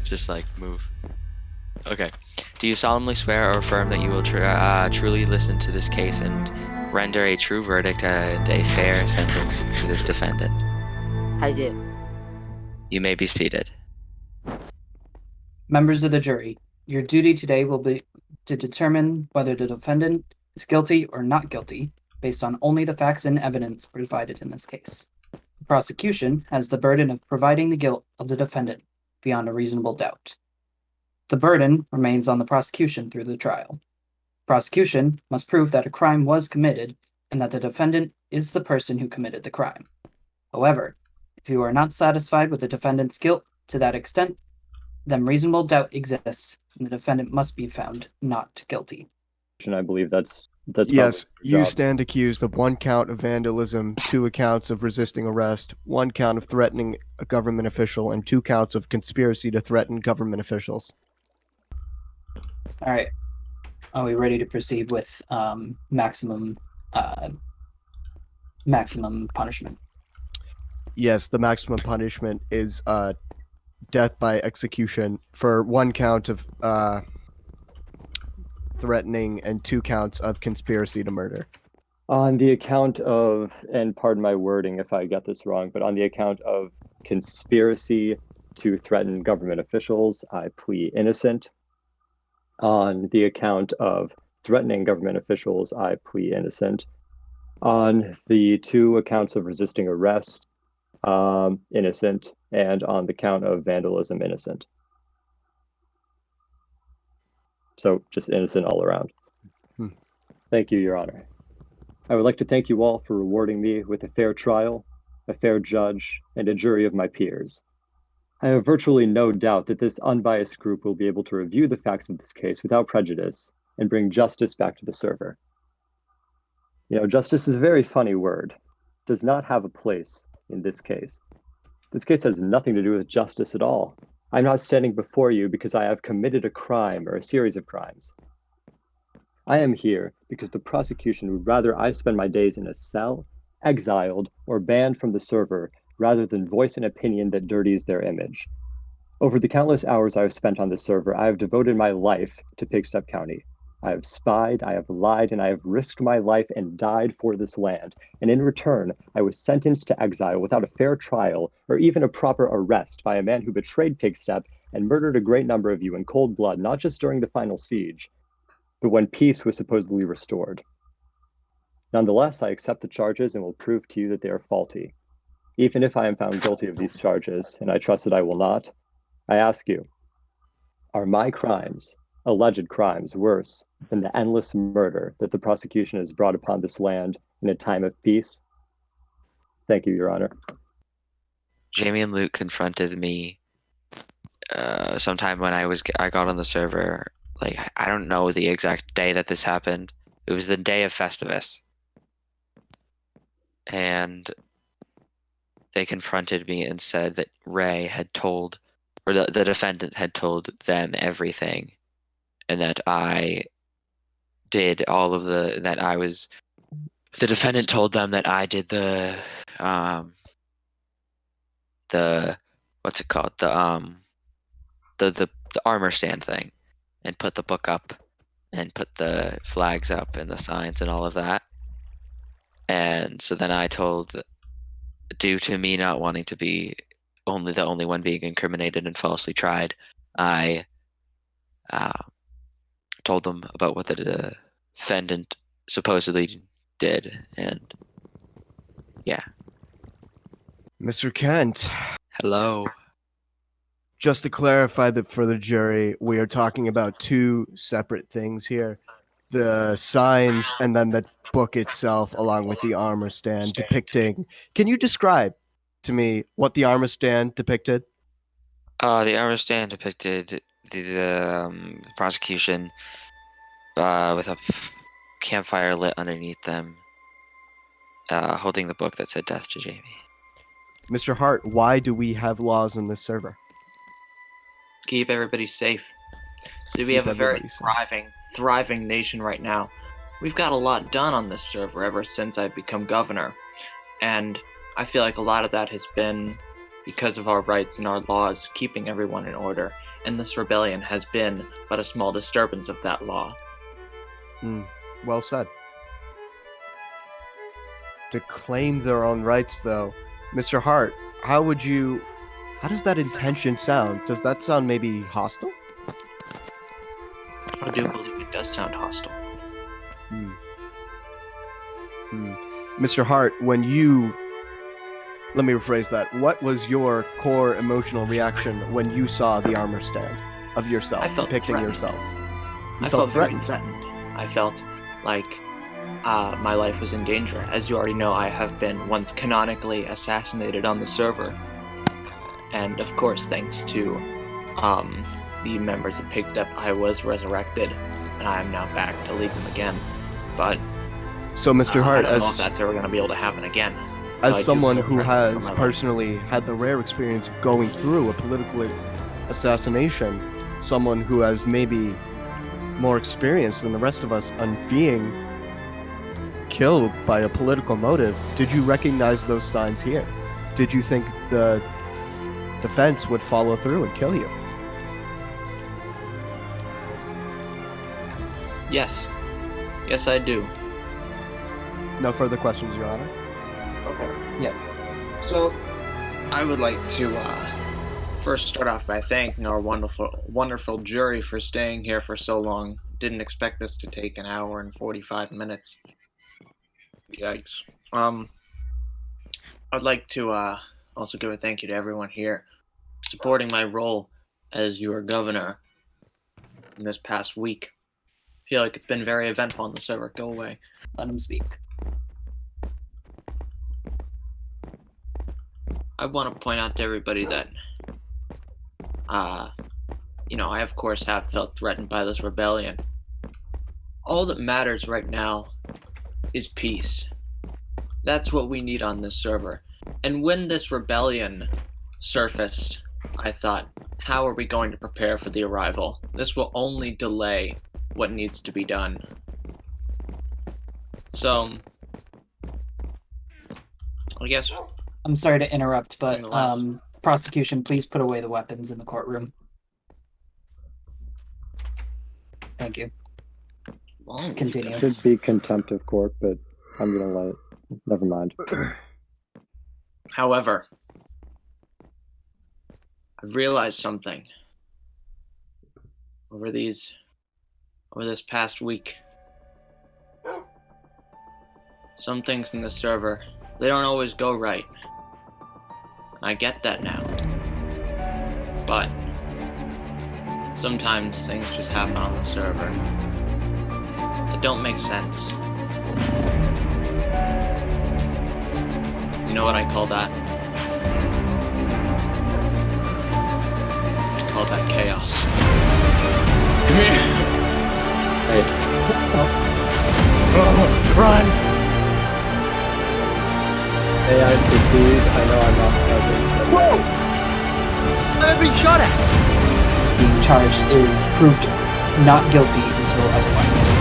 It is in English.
Just like move. Okay. Do you solemnly swear or affirm that you will truly listen to this case and render a true verdict and a fair sentence to this defendant? I do. You may be seated. Members of the jury, your duty today will be to determine whether the defendant is guilty or not guilty based on only the facts and evidence provided in this case. The prosecution has the burden of proving the guilt of the defendant beyond a reasonable doubt. The burden remains on the prosecution through the trial. The prosecution must prove that a crime was committed and that the defendant is the person who committed the crime. However, if you are not satisfied with the defendant's guilt to that extent, then reasonable doubt exists and the defendant must be found not guilty. I believe that's yes, you job. stand accused of 1 count of vandalism, 2 counts of resisting arrest, 1 count of threatening a government official, and 2 counts of conspiracy to threaten government officials. All right. Are we ready to proceed with maximum punishment? Yes, the maximum punishment is death by execution for 1 count of threatening and 2 counts of conspiracy to murder. On the account of, and pardon my wording if I get this wrong, but on the account of conspiracy to threaten government officials, I plead innocent. On the account of threatening government officials, I plead innocent. On the 2 accounts of resisting arrest, innocent. And on the count of vandalism, innocent. So just innocent all around. Thank you, Your Honor. I would like to thank you all for rewarding me with a fair trial, a fair judge, and a jury of my peers. I have virtually no doubt that this unbiased group will be able to review the facts of this case without prejudice and bring justice back to the server. You know, justice is a very funny word. It does not have a place in this case. This case has nothing to do with justice at all. I'm not standing before you because I have committed a crime or a series of crimes. I am here because the prosecution would rather I spend my days in a cell, exiled, or banned from the server rather than voice an opinion that dirties their image. Over the countless hours I have spent on the server, I have devoted my life to Pigstep County. I have spied, I have lied, and I have risked my life and died for this land. And in return, I was sentenced to exile without a fair trial or even a proper arrest by a man who betrayed Pigstep and murdered a great number of you in cold blood, not just during the final siege, but when peace was supposedly restored. Nonetheless, I accept the charges and will prove to you that they are faulty. Even if I am found guilty of these charges, and I trust that I will not, I ask you, are my crimes, alleged crimes, worse than the endless murder that the prosecution has brought upon this land in a time of peace? Thank you, Your Honor. Jamie and Luke confronted me sometime when I got on the server. Like, I don't know the exact day that this happened. It was the day of Festivus. And they confronted me and said that Ray had told, or the defendant had told them everything, and that I did all of the defendant told them that I did the what's it called, the armor stand thing, and put the book up and put the flags up and the signs and all of that. And so then I told, due to me not wanting to be the only one being incriminated and falsely tried, I told them about what the defendant supposedly did, and yeah. Mr. Kent. Hello. Just to clarify that for the jury, we are talking about 2 separate things here. The signs and then the book itself, along with the armor stand depicting. Can you describe to me what the armor stand depicted? The armor stand depicted the prosecution with a campfire lit underneath them, holding the book that said "Death to Jamie." Mr. Hart, why do we have laws in this server? Keep everybody safe. So we have a very thriving nation right now. We've got a lot done on this server ever since I've become governor. And I feel like a lot of that has been because of our rights and our laws, keeping everyone in order. and this rebellion has been but a small disturbance of that law. Well said. To claim their own rights, though, Mr. Hart, how does that intention sound? Does that sound maybe hostile? I do believe it does sound hostile. Mr. Hart, let me rephrase that. What was your core emotional reaction when you saw the armor stand of yourself, depicting yourself? I felt very threatened. I felt like my life was in danger. As you already know, I have been once canonically assassinated on the server. And of course, thanks to the members of Pig Step, I was resurrected, and I am now back to lead them again. But so, Mr. Hart, I don't know if that's ever going to be able to happen again. As someone who has personally had the rare experience of going through a political assassination, someone who has maybe more experience than the rest of us on being killed by a political motive, did you recognize those signs here? Did you think the defense would follow through and kill you? Yes. Yes, I do. No further questions, Your Honor. Okay. Yeah. So, I would like to first start off by thanking our wonderful jury for staying here for so long. Didn't expect this to take an hour and 45 minutes. Yikes. I'd like to also give a thank you to everyone here supporting my role as your governor in this past week. I feel like it's been very eventful on the server. Go away. Let him speak. I want to point out to everybody that, I of course have felt threatened by this rebellion. All that matters right now is peace. That's what we need on this server. And when this rebellion surfaced, I thought, how are we going to prepare for the arrival? This will only delay what needs to be done. So, I guess... I'm sorry to interrupt, but prosecution, please put away the weapons in the courtroom. Thank you. Continue. It should be contempt of court, but I'm gonna let it. Never mind. However, I've realized something over this past week. Some things in the server, they don't always go right. I get that now. But sometimes things just happen on the server that don't make sense. You know what I call that? I call that chaos. Come here! Hey. Run! May I proceed? I know I'm not present. Whoa! I'm being shot at! Being charged is proved not guilty until otherwise.